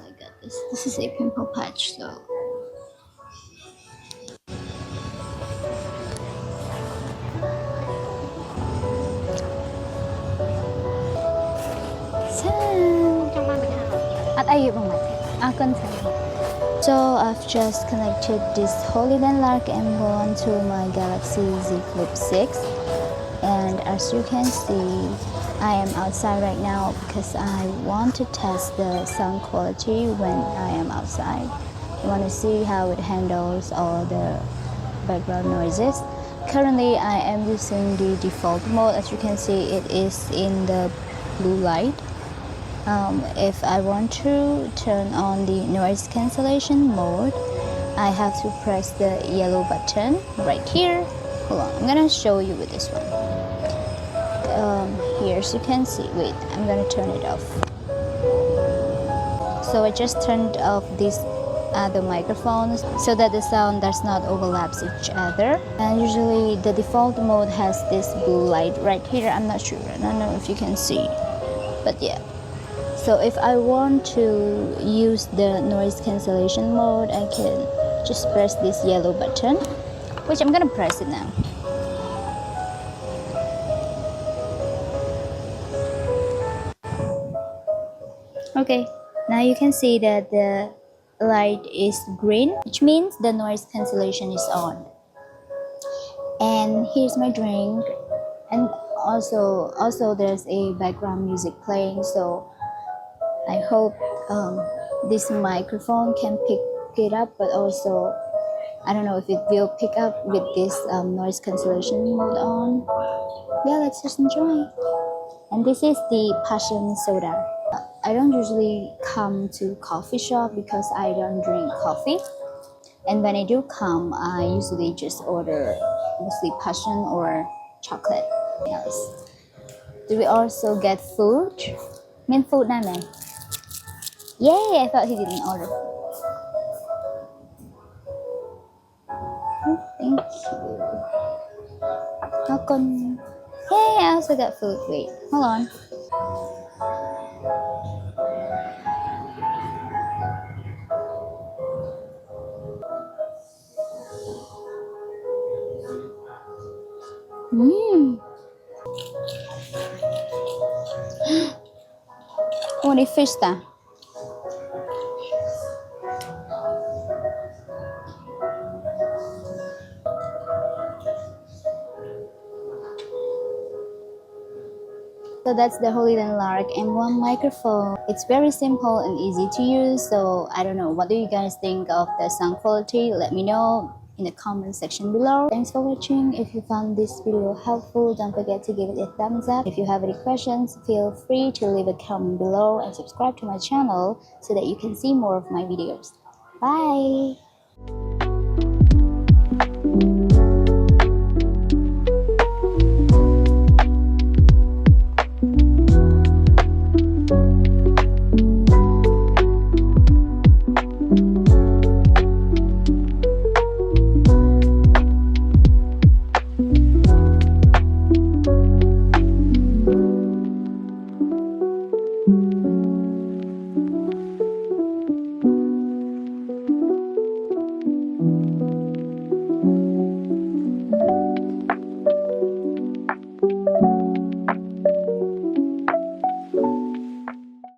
I got this. This is a pimple patch, so so I've just connected this Hollyland Lark M1 to my Galaxy Z Flip 6, and as you can see, I am outside right now because I want to test the sound quality when I am outside. I want to see how it handles all the background noises. Currently I am using the default mode. As you can see, it is in the blue light. If I want to turn on the noise cancellation mode, I have to press the yellow button right here. Hold on, I'm gonna show you with this one. Here, as you can see, wait, I'm gonna turn it off. So I just turned off these other microphones so that the sound does not overlap each other. And usually the default mode has this blue light right here. I'm not sure, I don't know if you can see, but yeah. So if I want to use the noise cancellation mode, I can just press this yellow button, which I'm gonna press it now. Okay, now you can see that the light is green, which means the noise cancellation is on. And here's my drink, and also there's a background music playing, so I hope this microphone can pick it up, but also I don't know if it will pick up with this noise cancellation mode on. Yeah, let's just enjoy. And this is the passion soda. I don't usually come to coffee shop because I don't drink coffee, and when I do come, I usually just order mostly passion or chocolate. Yes. Do we also get food? Min food na man. Yay! I thought he didn't order food. Oh, thank you. Welcome. Yay! I also got food. Wait, hold on. Oh, ni fish ta. So that's the Hollyland Lark M1 microphone. It's very simple and easy to use. So I don't know, what do you guys think of the sound quality? Let me know in the comment section below. Thanks for watching. If you found this video helpful, don't forget to give it a thumbs up. If you have any questions, feel free to leave a comment below and subscribe to my channel so that you can see more of my videos. Bye!